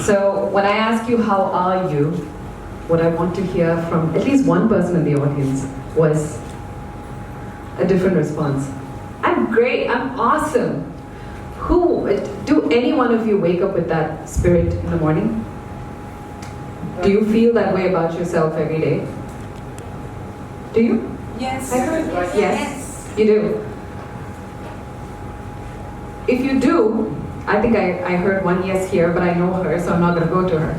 So when I ask you how are you, what I want to hear from at least one person in the audience was a different response. I'm great, I'm awesome. Do any one of you wake up with that spirit in the morning? Do you feel that way about yourself every day? Do you? Yes. Yes. You do. If you do, I think I heard one yes here, but I know her, so I'm not going to go to her.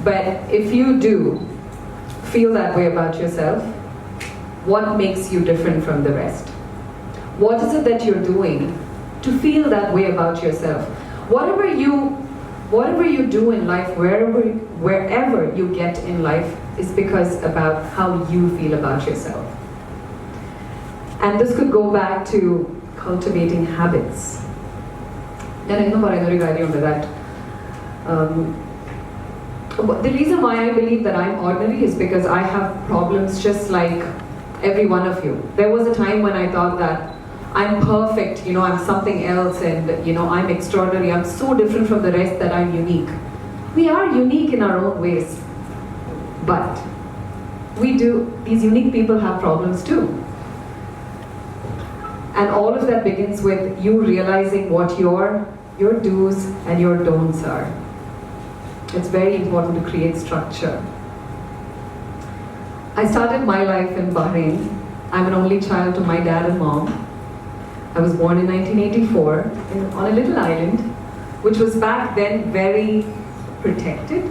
But if you do feel that way about yourself, what makes you different from the rest? What is it that you're doing to feel that way about yourself? Whatever you do in life, wherever you get in life, is because about how you feel about yourself. And this could go back to cultivating habits. And that the reason why I believe that I'm ordinary is because I have problems just like every one of you. There was a time when I thought that I'm perfect, I'm something else, and I'm extraordinary, I'm so different from the rest that I'm unique. We are unique in our own ways, but these unique people have problems too. And all of that begins with you realizing what your do's and your don'ts are. It's very important to create structure. I started my life in Bahrain. I'm an only child to my dad and mom. I was born in 1984 on a little island, which was back then very protected,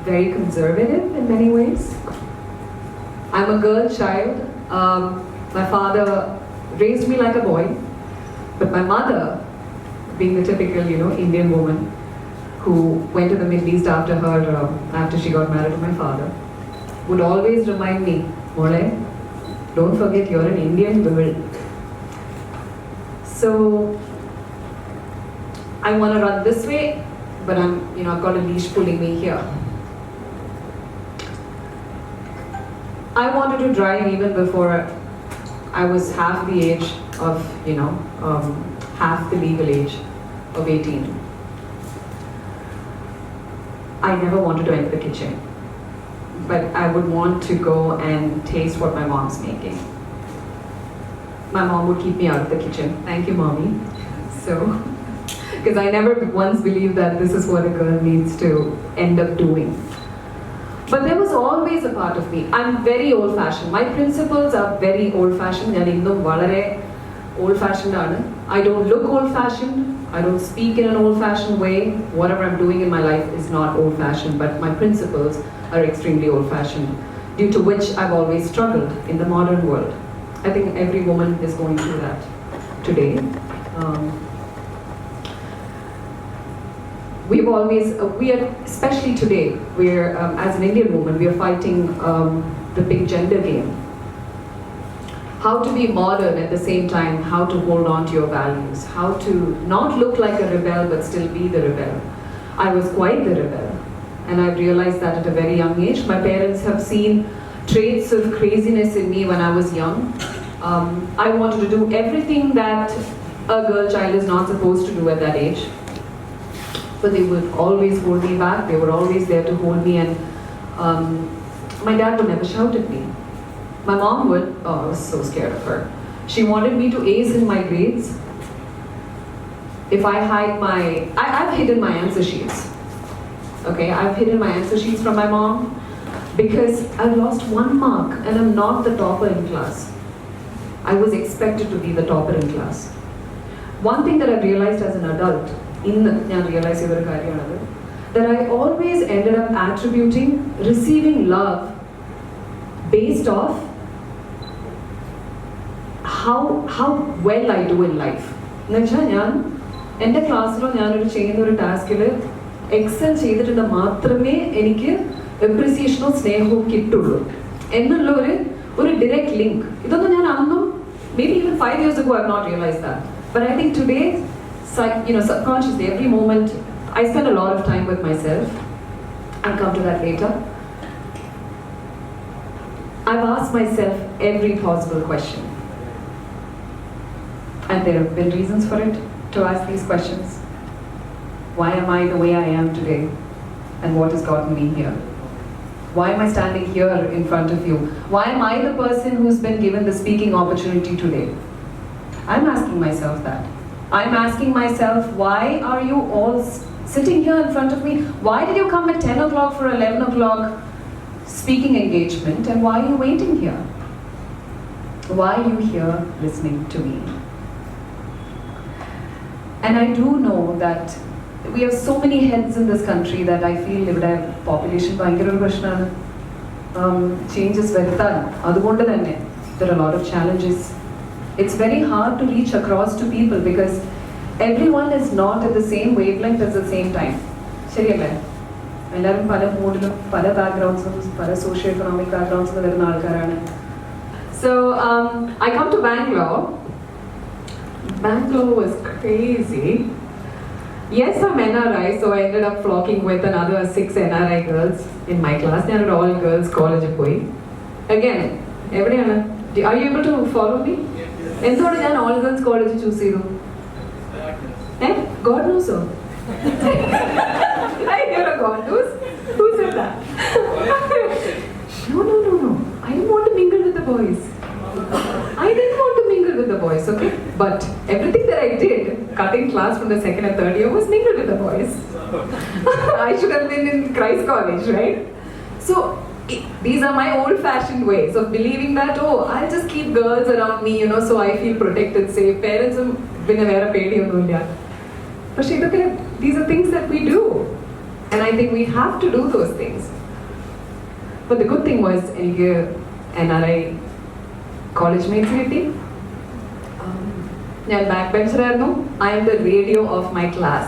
very conservative in many ways. I'm a girl child. My father raised me like a boy, but my mother, being the typical, Indian woman who went to the Middle East after she got married to my father, would always remind me, Mole, don't forget you're an Indian girl. So I want to run this way, but I've got a leash pulling me here. I wanted to drive even before I was half the age of, half the legal age of 18. I never wanted to enter the kitchen, but I would want to go and taste what my mom's making. My mom would keep me out of the kitchen. Thank you, Mommy. So, because I never once believed that this is what a girl needs to end up doing. But there was always a part of me. I'm very old-fashioned. My principles are very old-fashioned. Old-fashioned. I don't look old-fashioned. I don't speak in an old-fashioned way. Whatever I'm doing in my life is not old-fashioned, but my principles are extremely old-fashioned, due to which I've always struggled in the modern world. I think every woman is going through that today. Especially today, as an Indian woman, we are fighting the big gender game. How to be modern at the same time, how to hold on to your values, how to not look like a rebel but still be the rebel. I was quite the rebel, and I realized that at a very young age. My parents have seen traits of craziness in me when I was young. I wanted to do everything that a girl child is not supposed to do at that age. But they would always hold me back. They were always there to hold me, and my dad would never shout at me. My mom would. Oh, I was so scared of her. She wanted me to ace in my grades. If I hide I've hidden my answer sheets. Okay, I've hidden my answer sheets from my mom because I've lost 1 mark and I'm not the topper in class. I was expected to be the topper in class. One thing that I've realized as an adult, that I always ended up attributing receiving love based off how well I do in life. In the class, I task excel ചെയ്തിട്ട് മാത്രമേ എനിക്ക് appreciation or സ്നേഹവും കിട്ടുള്ളൂ എന്നുള്ള ഒരു direct link. ഇതൊന്നും ഞാൻ അന്നും, maybe even 5 years ago, I've not realized that. But I think today, subconsciously, every moment, I spend a lot of time with myself. I'll come to that later. I've asked myself every possible question. And there have been reasons for it, to ask these questions. Why am I the way I am today? And what has gotten me here? Why am I standing here in front of you? Why am I the person who's been given the speaking opportunity today? I'm asking myself that. I'm asking myself, why are you all sitting here in front of me? Why did you come at 10 o'clock for 11 o'clock speaking engagement, and why are you waiting here? Why are you here listening to me? And I do know that we have so many heads in this country that I feel ഇവിടെ population ഭയങ്കര ഒരു പ്രശ്നമാണ്. Changes വരുത്താൻ അതുകൊണ്ട് തന്നെ there are a lot of challenges. It's very hard to reach across to people because everyone is not at the same wavelength at the same time. ശരിയല്ലേ? എല്ലാവരും പല മൂഡിലും പല ബാക്ക്ഗ്രൗണ്ട്സും പല സോഷ്യോ എക്കണോമിക് ബാക്ക്ഗ്രൗണ്ട്സിൽ വരുന്ന ആൾക്കാരാണ്. So I come to Bangalore. Bangalore was crazy. Yes, I'm NRI, so I ended up flocking with another 6 NRI girls in my class. They are all girls college. Again, everyone, are you able to follow me? And so I all girls college choose. Eh? God knows so. I hear a God knows. Who said that? No. I didn't want to mingle with the boys. I didn't want to mingle with the boys, okay? But everything that I did, cutting class from the second and third year, was mingle with the boys. I should have been in Christ College, right? So these are my old-fashioned ways of believing that, oh, I'll just keep girls around me, so I feel protected, safe. Parents have never paid you. But these are things that we do. And I think we have to do those things. But the good thing was, NRI college mates കിട്ടി. ഞാൻ backbencher ആയിരുന്നു. I am the radio of my class.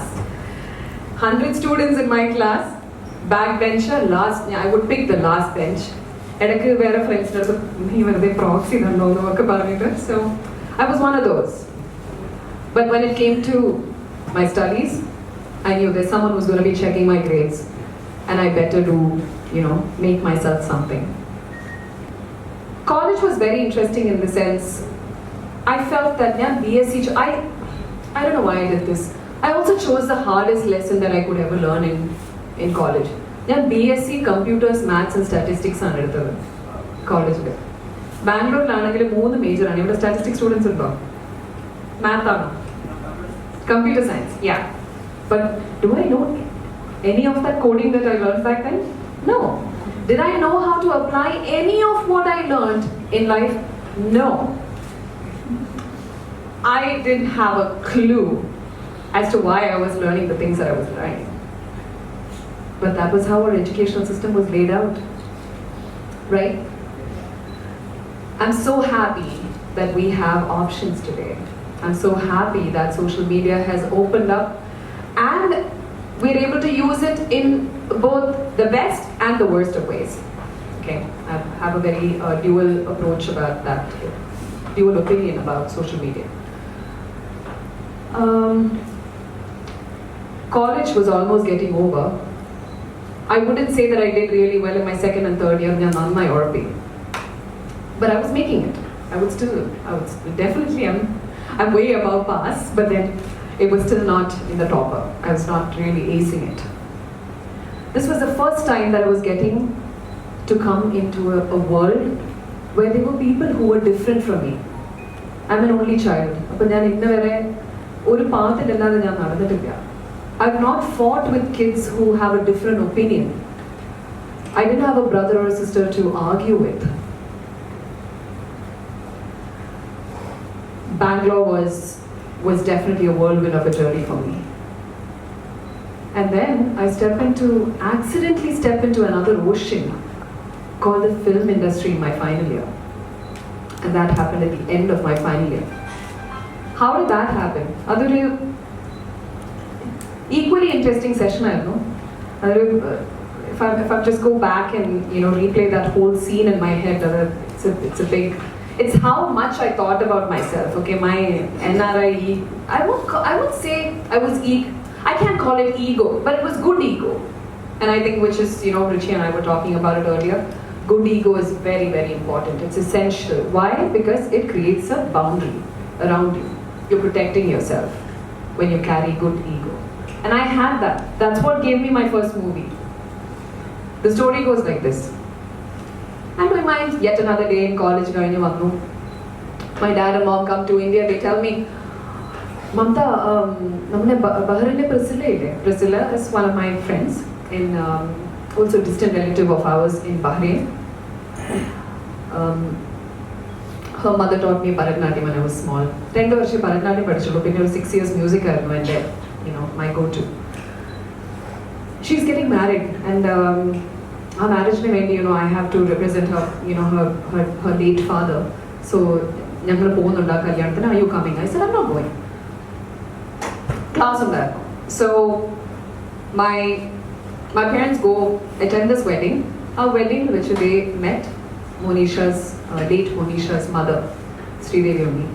100 students in my class. Backbencher, I would pick the last bench. ഇടയ്ക്ക് വേറെ ഫ്രണ്ട്സിൻ്റെ അടുത്ത് നീ വെറുതെ proxy തന്നോ എന്നൊക്കെ പറഞ്ഞിട്ട്. So I was one of those. But when it came to my studies, I knew there's someone who's going to be checking my grades, and I better do, make myself something. College was very interesting in the sense, I felt that BSc, I don't know why I did this. I also chose the hardest lesson that I could ever learn in college. BSc Computers, Maths and Statistics ആണ് എടുത്തത് കോളേജിൽ. ബാംഗ്ലൂരിലാണെങ്കിൽ 3 മേജറാണ്. ഇവിടെ statistics students ഉണ്ടോ? Math ആണോ? Computer science, yeah. But do I know any of that coding that I learned back then? No. Did I know how to apply any of what I learned in life? No. I didn't have a clue as to why I was learning the things that I was learning. But that was how our educational system was laid out, right? I'm so happy that we have options today. I'm so happy that social media has opened up and we're able to use it in both the best and the worst of ways. Okay, I have a very dual approach about that, dual opinion about social media. College was almost getting over. I wouldn't say that I did really well in my second and third year, but I was making it. I would definitely, I'm way above pass, but then it was still not in the topper. I was not really acing it. This was the first time that I was getting to come into a world where there were people who were different from me. I'm an only child. I've not fought with kids who have a different opinion. I didn't have a brother or a sister to argue with. Bangalore was definitely a whirlwind of a journey for me. And then I accidentally step into another ocean called the film industry in my final year. And that happened at the end of my final year. How did that happen? Equally interesting session, I know. If I just go back and replay that whole scene in my head, it's how much I thought about myself. Okay, my NRI. I would say I was I can't call it ego, but it was good ego, and I think which is Richie and I were talking about it earlier. Good ego is very, very important. It's essential. Why? Because it creates a boundary around you. You're protecting yourself when you carry good ego. And I had that. That's what gave me my first movie. The story goes like this. And my mind, yet another day in college, my dad and mom come to India, they tell me, Mamta, Priscilla is one of my friends, also a distant relative of ours in Bahrain. Her mother taught me Bharatanatyam when I was small. 10 years Bharatanatyam പഠിച്ചുള്ളൂ. പിന്നെ ഒരു 6 years music ആയിരുന്നു എൻ്റെ, my go-to. She's getting married, and her marriage വേണ്ടി, I have to represent her, her late father. So ഞങ്ങൾ പോകുന്നുണ്ട് ആ കല്യാണത്തിന്. Are you coming? I said, I'm not going. Class ഉണ്ടായിരുന്നു. So my parents go attend this wedding. Our wedding, which they met Monisha's, late Monisha's mother, Sridevi Unni.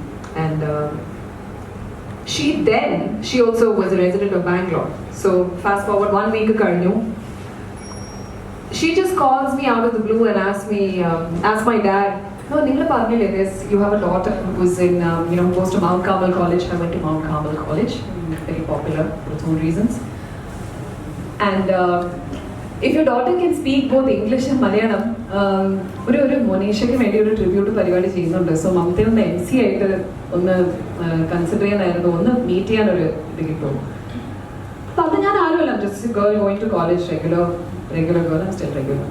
And she also was a resident of Bangalore. So fast forward 1 week ago, she just calls me out of the blue and asks my dad, no, you have a daughter who's in, goes to Mount Carmel College. I went to Mount Carmel College, very popular for its own reasons. And if your daughter can speak both English and Malayalam, ഒരു മോനീഷയ്ക്ക് വേണ്ടി ഒരു tribute പരിപാടി ചെയ്യുന്നുണ്ട്. So മമതയെ ഒന്ന് MC ആയിട്ട് ഒന്ന് consider ചെയ്യാനായിരുന്നു, ഒന്ന് മീറ്റ് ചെയ്യാനൊരു ഇത് കിട്ടുമോ? അപ്പം അത് ഞാൻ ആരുമല്ല, just girl going to college, regular girl, I'm still regular.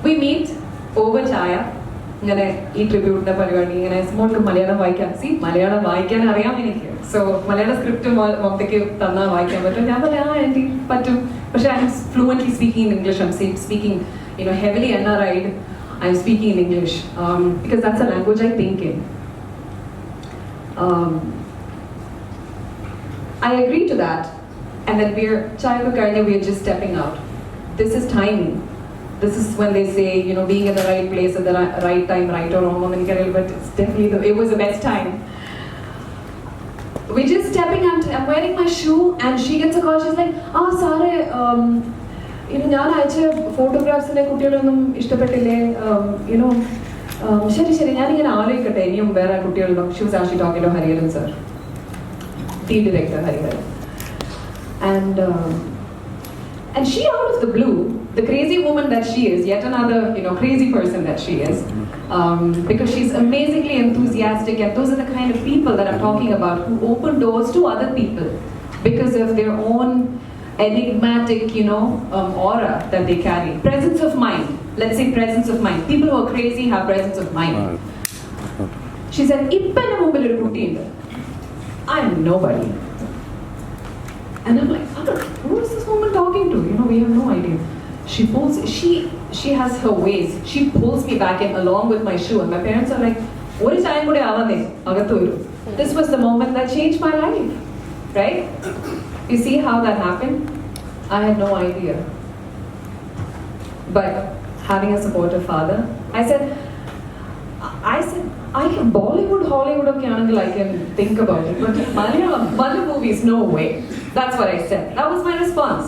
We meet over chai. ഇങ്ങനെ ഈ ട്രിബ്യൂട്ടിന്റെ പരിപാടി, ഇങ്ങനെ മോൾക്ക് മലയാളം വായിക്കാൻ അറിയാം എനിക്ക്. സോ മലയാള സ്ക്രിപ്റ്റ് മൊത്തയ്ക്ക് തന്നാൽ വായിക്കാൻ പറ്റും. ഞാൻ പറയാം ആൻറ്റി പറ്റും, പക്ഷെ I M fluently speaking in English. I M speaking heavily NRI'd. I am speaking in English because that's a language I think in. I agree to that, and then we're just stepping out. This is timing. This is when they say, being at the right place at the right time, right or wrong, but it's definitely it was the best time. We're just stepping out. I'm wearing my shoe, and she gets a call. She's like, Sare, ഞാൻ അയച്ച ഫോട്ടോഗ്രാഫ്സിനെ കുട്ടികളൊന്നും ഇഷ്ടപ്പെട്ടില്ലേ? ശരി, ഞാനിങ്ങനെ ആലോചിക്കട്ടെ, ഇനിയും വേറെ കുട്ടികളുണ്ടോ? She was actually talking to Hariharan sir, the director Hariharan. And she, out of the blue, the crazy woman that she is, yet another crazy person that she is, because she's amazingly enthusiastic, and those are the kind of people that I'm talking about, who open doors to other people because of their own enigmatic aura that they carry. Presence of mind. Let's say presence of mind. People who are crazy have presence of mind. She said, I'm nobody. And I'm like, who is this woman talking to? We have no idea. She has her ways. She pulls me back in along with my shoe, and my parents are like, this was the moment that changed my life, right? You see how that happened? I had no idea. But having a supportive father, I said, I can Bollywood, Hollywood, I can think about it, but Malayalam movies, no way. That's what I said. That was my response.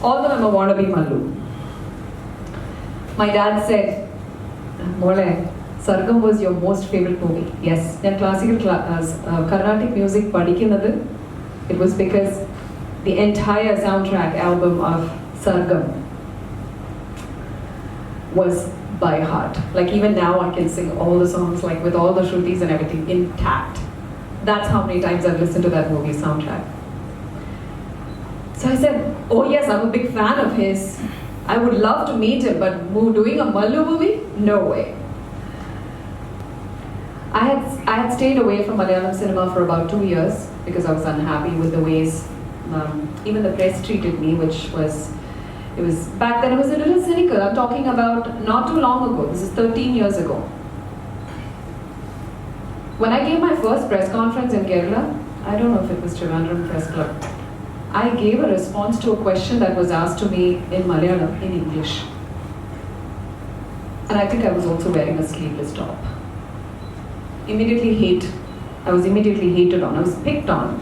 Although I'm a wannabe Mallu. My dad said, Mole, Sargam was your most favorite movie. Yes. Then classical Carnatic music padikkunnathu, it was because the entire soundtrack album of Sargam was by heart. Like even now I can sing all the songs, like with all the shrutis and everything intact. That's how many times I've listened to that movie soundtrack. So I said, oh yes, I'm a big fan of his. I would love to meet him, but doing a Mallu movie? No way. I had stayed away from Malayalam cinema for about 2 years because I was unhappy with the ways even the press treated me, which was, back then it was a little cynical. I'm talking about not too long ago. This is 13 years ago. When I gave my first press conference in Kerala, I don't know if it was Trivandrum Press Club, I gave a response to a question that was asked to me in Malayalam in English. And I think I was also wearing a sleeveless top. I was immediately hated on. I was picked on.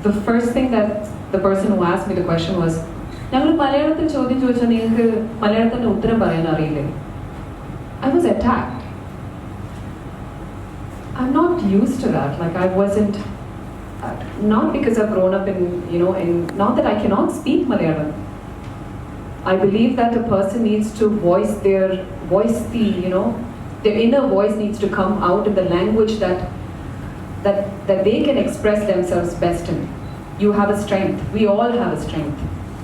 The first thing that the person who asked me the question was, I was attacked. I'm not used to that. Like I wasn't, not because I've grown up in, not that I cannot speak Malayalam. I believe that a person needs to their inner voice needs to come out in the language that they can express themselves best in. You have a strength. We all have a strength.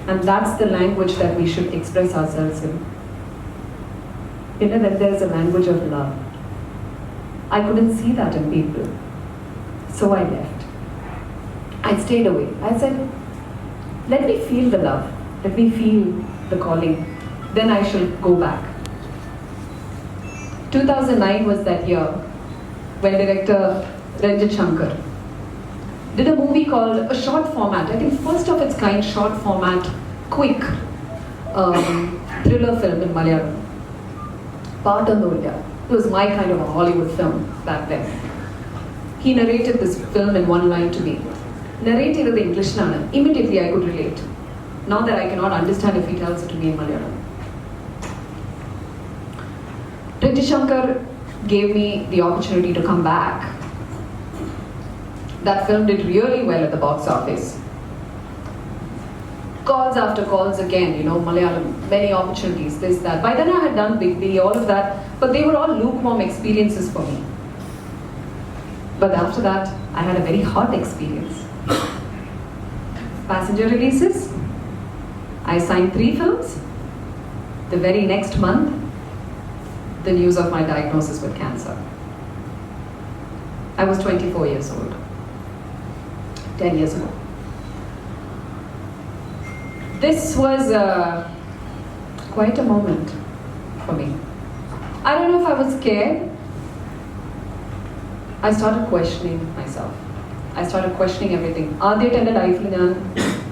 And that's the language that we should express ourselves in. Then there's a language of love. I couldn't see that in people. So I left. I stayed away. I said, let me feel the love. Let me feel the calling. Then I shall go back. 2009 was that year when director Ranjit Shankar did a movie called, a short format, I think first of its kind short format, quick thriller film in Malayalam. Paatanolla. It was my kind of a Hollywood film back then. He narrated this film in one line to me. Narrated in English, immediately I could relate. Now that I cannot understand if he tells it to me in Malayalam. Ranjit Shankar gave me the opportunity to come back. That film did really well at the box office. Calls after calls again, Malayalam, many opportunities, this, that. By then I had done Big B, all of that, but they were all lukewarm experiences for me. But after that, I had a very hot experience. Passenger releases. I signed 3 films. The very next month, the news of my diagnosis with cancer. I was 24 years old. 10 years ago. This was quite a moment for me. I don't know if I was scared. I started questioning myself. I started questioning everything. ആദ്യമായിട്ട് എൻ്റെ ലൈഫിൽ ഞാൻ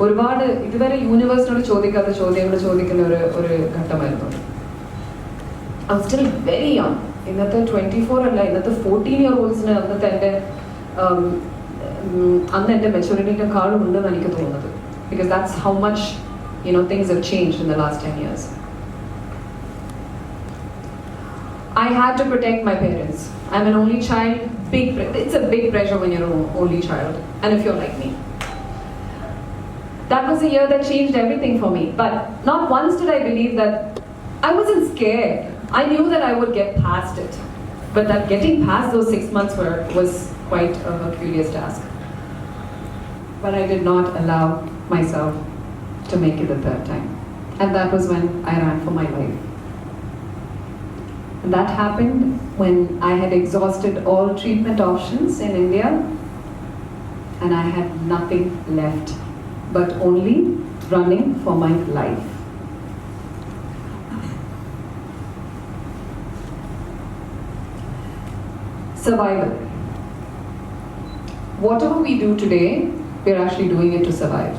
ഒരുപാട് ഇതുവരെ യൂണിവേഴ്സിനോട് ചോദിക്കാത്ത ചോദ്യങ്ങൾ ചോദിക്കുന്ന ഒരു ഘട്ടമായിരുന്നു. I was still very young. ഇന്നത്തെ 24 അല്ല, ഇന്നത്തെ 14-year-oldsന് അന്നത്തെ എൻ്റെ അന്ന് എൻ്റെ മെച്യൂരിറ്റിയെക്കാളും ഉണ്ടെന്ന് എനിക്ക് തോന്നുന്നത്. Because that's how much things have changed in the last 10 years. I had to protect my parents. I'm an only child. It's a big pressure when you're an only child, and if you're like me. That was a year that changed everything for me. But not once did I believe that. I wasn't scared. I knew that I would get past it. But that getting past those 6 months was quite a Herculean task. But I did not allow myself to make it the 3rd time. And that was when I ran for my life. And that happened when I had exhausted all treatment options in India and I had nothing left but only running for my life. Survival. Whatever we do today, we're actually doing it to survive.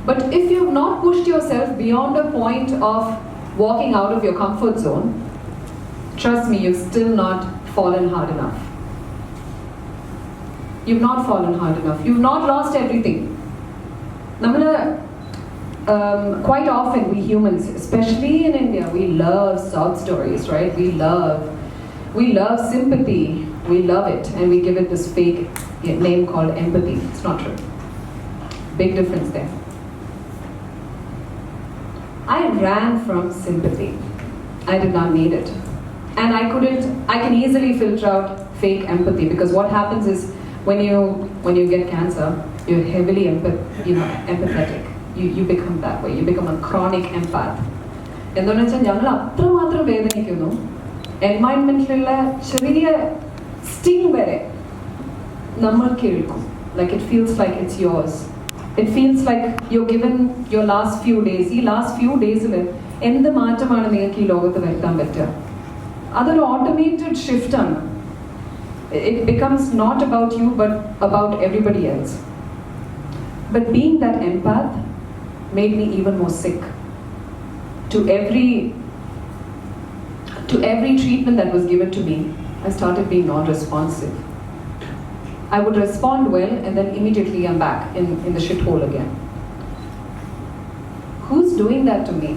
But if you've not pushed yourself beyond a point of walking out of your comfort zone, trust me, you've still not fallen hard enough. You've not fallen hard enough. You've not lost everything. Quite often, we humans, especially in India, we love sob stories, right? We love sympathy. We love it, and we give it this fake name called empathy. It's not true. Big difference there. I ran from sympathy. I did not need it. And I can easily filter out fake empathy, because what happens is when you get cancer, you're heavily empathetic. You become that way. You become a chronic empath. എന്തെന്ന് വെച്ചാൽ ഞങ്ങൾ അത്രമാത്രം വേദനിക്കുന്നു, എൻവയൺമെന്റിലുള്ള ചെറിയ sting വരെ നമ്മൾ കേൾക്കും. Like it feels like it's yours. It feels like you're given your last few days. ഈ last few days'ൽ എന്ത് മാറ്റമാണ് നിങ്ങൾക്ക് ഈ ലോകത്ത് വരുത്താൻ പറ്റുക? അതൊരു ഓട്ടോമേറ്റഡ് ഷിഫ്റ്റ് ആണ്. It becomes not about you but about everybody else. But being that empath made me even more sick. To every treatment that was given to me, I started being non-responsive. I would respond well and then immediately I'm back in the shithole again. Who's doing that to me?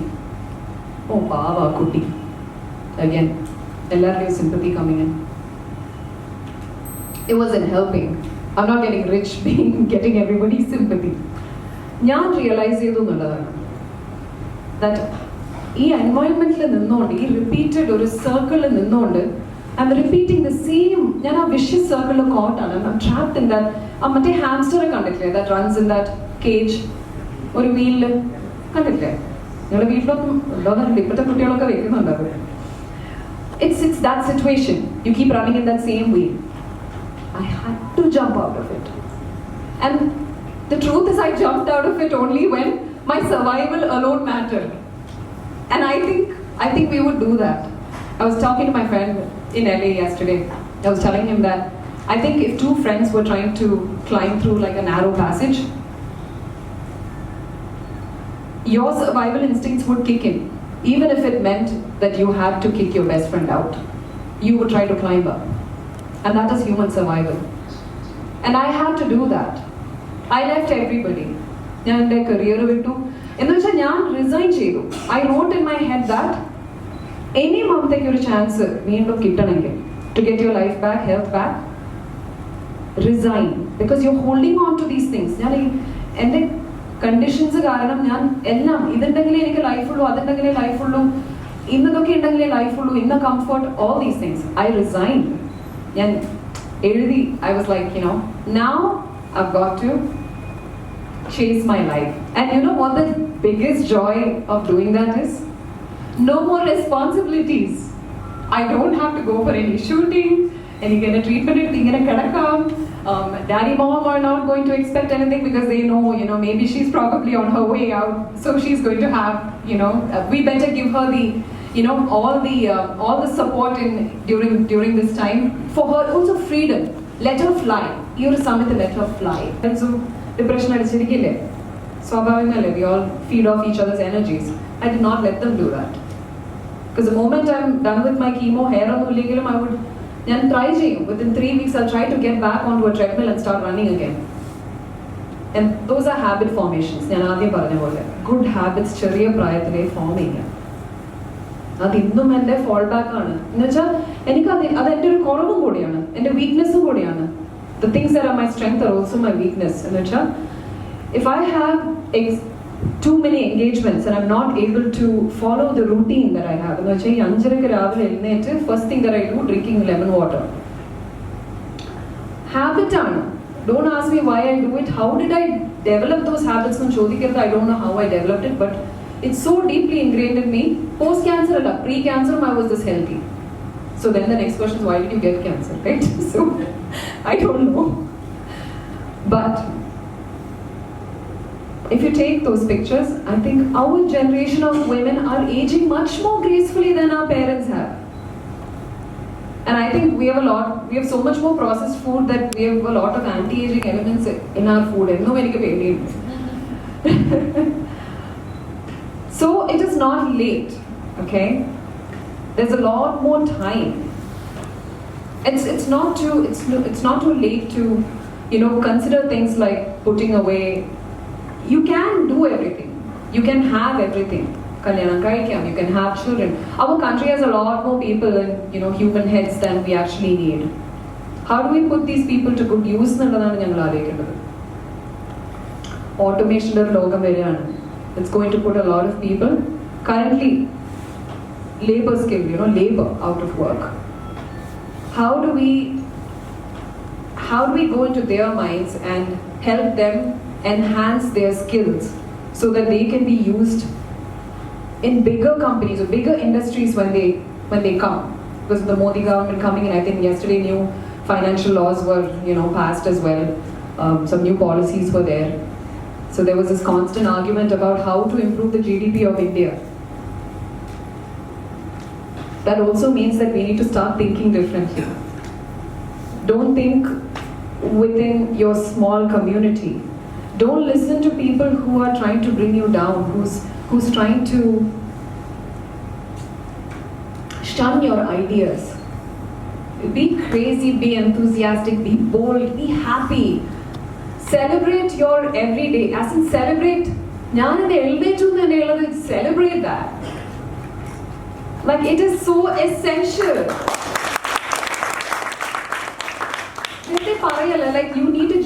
Oh, Baba Kuti. Again, LRU sympathy coming in. it wasn't helping. I'm not getting rich being getting everybody's sympathy. ഞാൻ realise ചെയ്തു എന്നുള്ളതാണ് that ഈ എൻവയോൺമെന്റിൽ നിന്നുകൊണ്ട് ഈ repeated ഒരു സർക്കിളിൽ നിന്നുകൊണ്ട് I'm repeating the same. ഞാൻ ആ വിഷ്യസ് സർക്കിളിൽ കോട്ടാണ്. I'm trapped in that. ആ മറ്റേ ഹാംസ്റ്ററെ കണ്ടിട്ടില്ലേ, that runs in that cage, ഒരു വീലില് കണ്ടിട്ടില്ലേ? നിങ്ങളുടെ വീട്ടിലൊന്നും ഉണ്ടോന്നറിയില്ല, ഇപ്പോഴത്തെ കുട്ടികളൊക്കെ വെക്കുന്നുണ്ട് അത്. It's that situation. You keep running in that same wheel. I had to jump out of it. And the truth is I jumped out of it only when my survival alone mattered. And I think we would do that. I was talking to my friend in LA yesterday. I was telling him that I think if two friends were trying to climb through like a narrow passage, your survival instincts would kick in. Even if it meant that you had to kick your best friend out, you would try to climb up. And that is human survival. And I had to do that. I left everybody. ഞാൻ എൻ്റെ career വിട്ടു. എന്ന് വെച്ചാൽ ഞാൻ resign ചെയ്തു. I wrote in my head that any മമതയ്ക്ക് ഒരു chance വീണ്ടും കിട്ടണമെങ്കിൽ to get your life back, health back, resign. Because you're holding on to these things. ഞാൻ എൻ്റെ കണ്ടീഷൻസ് കാരണം ഞാൻ എല്ലാം ഇതുണ്ടെങ്കിലേ എനിക്ക് ലൈഫുള്ളൂ, അതുണ്ടെങ്കിലേ ലൈഫുള്ളൂ, ഇന്നതൊക്കെ ഉണ്ടെങ്കിലേ ലൈഫുള്ളൂ, ഇന്ന comfort, all these things. I resign. ഞാൻ എഴുതി. I was like, you know, now I've got to chase my life. And you know what the biggest joy of doing that is? No more responsibilities. I don't have to go for any shooting, any kind of treatment, ingane kadakam. Daddy, mom are not going to expect anything because they know, you know, maybe she's probably on her way out, so she's going to have, you know, we better give her the, you know, all the support during this time. For her also freedom. Let her fly. Your summit, let her fly. And so depression adichirikille. Swabhavamale, we all feed off each other's energies. I did not let them do that. Because the moment I'm done with my chemo, hair on the I would try ചെയ്യും. Within 3 weeks, I'll try to get back onto a treadmill and start running again. And those are habit formations. ഞാൻ ആദ്യം പറഞ്ഞ പോലെ good habits ചെറിയ പ്രായത്തിലേ form ചെയ്യാം. അത് ഇന്നും എൻ്റെ ഫോൾ ബാക്ക് ആണ്. എന്നുവെച്ചാൽ എനിക്ക് അത് എൻ്റെ ഒരു കുറവും കൂടിയാണ്, എൻ്റെ വീക്ക്നെസ്സും കൂടിയാണ്. The things that are my strength are also my weakness. എന്നുവെച്ചാൽ if I have too many engagements and I'm not able to follow the routine that I have, എന്ന് വെച്ചാൽ ഈ 5:30 രാവിലെ എഴുന്നേറ്റ് first thing that I do, drinking lemon water. Habit ആണ്. Don't ask me why I do it. How did I develop those habits? എന്ന് ചോദിക്കരുത്. I don't know how I developed it, but it's so deeply ingrained in me. Post-cancer അല്ല, pre-cancer I was this healthy. So then the next question is, why did you get cancer, right? So I don't know. But if you take those pictures, I think our generation of women are aging much more gracefully than our parents have. And I think we have so much more processed food that we have a lot of anti-aging elements in our food. No very. So it is not late, okay? There's a lot more time. It's not too late to, you know, consider things like putting away. You can do everything. You can have everything. Kalyanam kaikyam. You can have children. Our country has a lot more people and, you know, human heads than we actually need. How do we put these people to good use? Automation is logam variyanu. It's going to put a lot of people, currently labor skill, you know, labor out of work. How do we go into their minds and help them enhance their skills so that they can be used in bigger companies or bigger industries when they come? Because the Modi government coming in, I think yesterday new financial laws were, you know, passed as well. Some new policies were there. So there was this constant argument about how to improve the GDP of India. That also means that we need to start thinking differently. Don't think within your small community. Don't listen to people who are trying to bring you down, who's trying to shun your ideas. Be crazy, be enthusiastic, be bold, be happy. Celebrate your everyday. As in celebrate, celebrate that. Like it is so essential.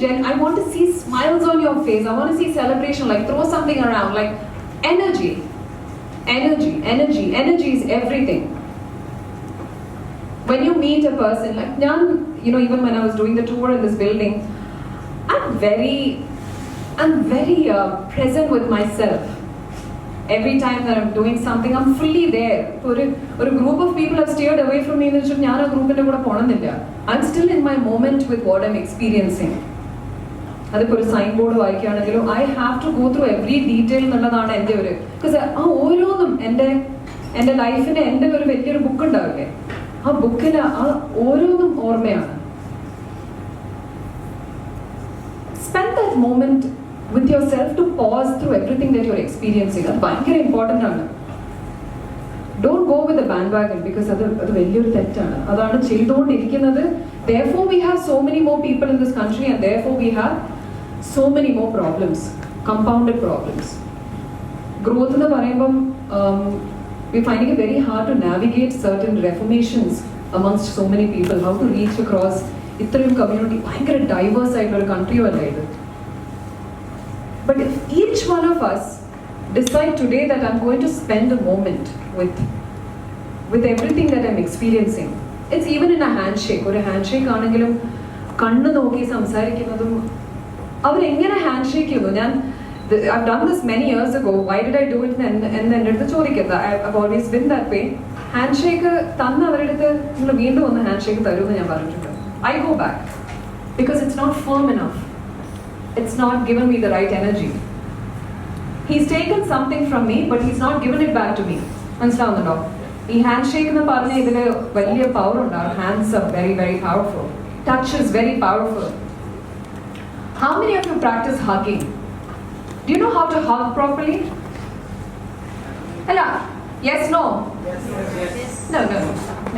I want to see smiles on your face. I want to see celebration, like throw something around, like energy. Energy is everything. When you meet a person, like even when I was doing the tour in this building, I'm very present with myself. Every time that I'm doing something, I'm fully there. For a group of people have steered away from me, I'm still in my moment with what I'm experiencing. അതിപ്പോൾ ഒരു sign board വായിക്കുകയാണെങ്കിലും I have to go through every detail എന്നുള്ളതാണ് എൻ്റെ ഒരു, because ആ ഓരോന്നും എൻ്റെ ലൈഫിൻ്റെ എൻ്റെ ഒരു വലിയൊരു ബുക്ക് ഉണ്ടാവില്ലേ, ആ ബുക്കിൽ ആ ഓരോന്നും ഓർമ്മയാണ്. Spend that moment with yourself to pause through everything that you're experiencing. അത് ഭയങ്കര ഇമ്പോർട്ടൻ്റ് ആണ്. Don't go with the bandwagon, because അത് വലിയൊരു തെറ്റാണ്. അതാണ് ചെയ്തുകൊണ്ടിരിക്കുന്നത്. Therefore we have so many more people in this country, and therefore we have so many more problems, compounded problems. Growth എന്ന് പറയുമ്പം we're finding it very hard to navigate certain reformations amongst so many people, how to reach across ഇത്രയും community, ഭയങ്കര diverse ആയിട്ടുള്ള country അല്ല ഇത്. But if each one of us decide today that I'm going to spend a moment with everything that I'm experiencing, it's even in a handshake. ഒരു handshake ആണെങ്കിലും കണ്ണ് നോക്കി സംസാരിക്കുന്നതും അവരെങ്ങനെ handshake ചെയ്യുന്നു. I've done this many years ago. Why did I do it? And എൻ്റെ അടുത്ത് ചോദിക്കുന്നത്, I've always been that way. Handshake തന്ന അവരുടെ അടുത്ത് നിങ്ങൾ വീണ്ടും ഒന്ന് handshake തരുമെന്ന് ഞാൻ പറഞ്ഞിട്ടുണ്ട്. I go back because it's not firm enough. It's not given me the right energy. He's taken something from me, but he's not given it back to me. മനസ്സിലാവുന്നുണ്ടോ? ഈ handshake എന്ന് പറഞ്ഞ ഇതിന് വലിയ പവർ ഉണ്ട്. Our hands are very, very powerful. Touch is very powerful. How many of you practice hugging? Do you know how to hug properly? Ella, yes, no? Yes.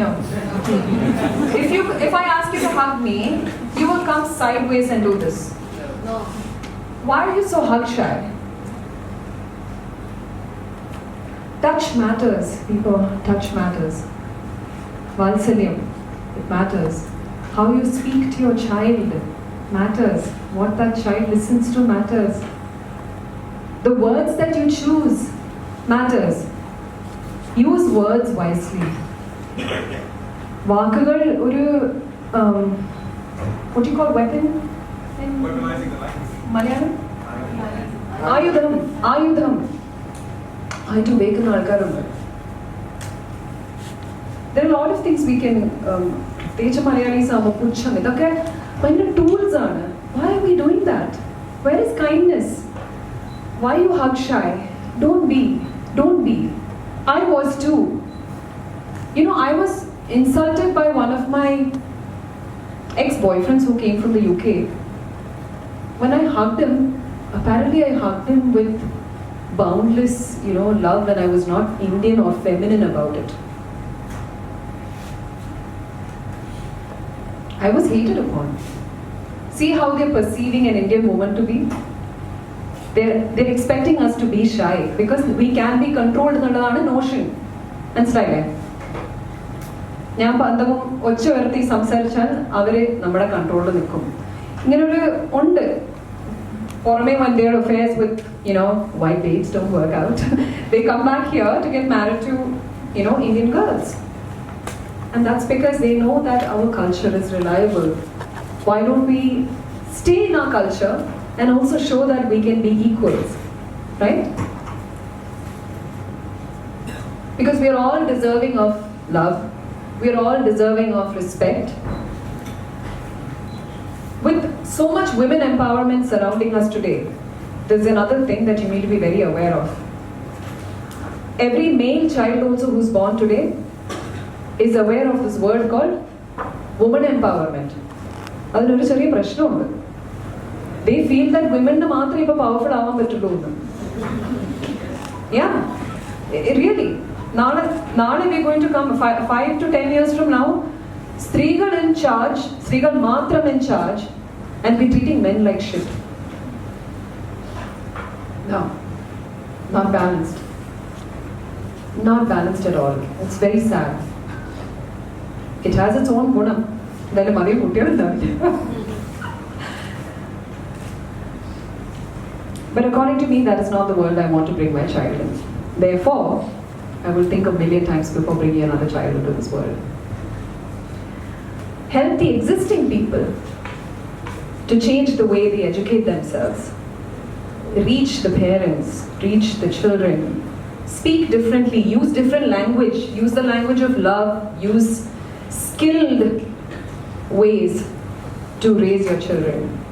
No. If I ask you to hug me, you will come sideways and do this. No. Why are you so hug shy? Touch matters, people. Touch matters. Valsalyam, it matters. How you speak to your child matters. What that child listens to matters. The words that you choose matters. Use words wisely. വാക്കുകൾ ഒരു what do you call weapon? Malayalam ആയുധം ആയിട്ട് ഉപയോഗിക്കുന്ന ആൾക്കാരുണ്ട്. There are a lot of things we can പ്രത്യേകിച്ച് മലയാളീസ് ആകുമ്പോൾ പുച്ഛം ഇതൊക്കെ ഭയങ്കര ടൂൾസ് ആണ്. Why are we doing that? Where is kindness? Why you hug shy? Don't be. I was too. I was insulted by one of my ex-boyfriends who came from the UK. When I hugged him, apparently I hugged him with boundless, love, and I was not Indian or feminine about it. I was hated upon. See how they're perceiving an Indian woman to be? They're expecting us to be shy because we can be controlled എന്നുള്ളതാണ് Notion. മനസ്സിലായില്ലേ? ഞാൻ പന്തവും ഒച്ച ഉയർത്തി സംസാരിച്ചാൽ അവര് നമ്മുടെ കൺട്രോളിൽ നിൽക്കും. ഇങ്ങനൊരു ഉണ്ട് പുറമേ. when their affairs with white babes don't work out, they come back here to get married to Indian girls, and that's because they know that our culture is reliable. Why don't we stay in our culture and also show that we can be equals, right? Because we are all deserving of love. We are all deserving of respect. With so much women empowerment surrounding us today, there's another thing that you need to be very aware of. Every male child also who's born today is aware of this word called woman empowerment. അതിനൊരു ചെറിയ പ്രശ്നമുണ്ട്. They feel that women മാത്രമേ ഇപ്പോൾ powerful ആവാൻ പറ്റുള്ളൂ എന്ന്. Yeah, really. നാളെ we're going to come 5 to 10 years from now, സ്ത്രീകൾ in charge, സ്ത്രീകൾ മാത്രം in charge, and we're treating men like shit. No, not balanced. Not balanced at all. It's very sad. It has its own ഗുണം. എന്തായാലും അതേ കുട്ടികളുണ്ടാവില്ല. But according to me, that is not the world I want to bring my child in. Therefore, I will think a million times before bringing another child into this world. Help the existing people to change the way they educate themselves. Reach the parents, reach the children. Speak differently, use different language, use the language of love, use skilled ways to raise your children.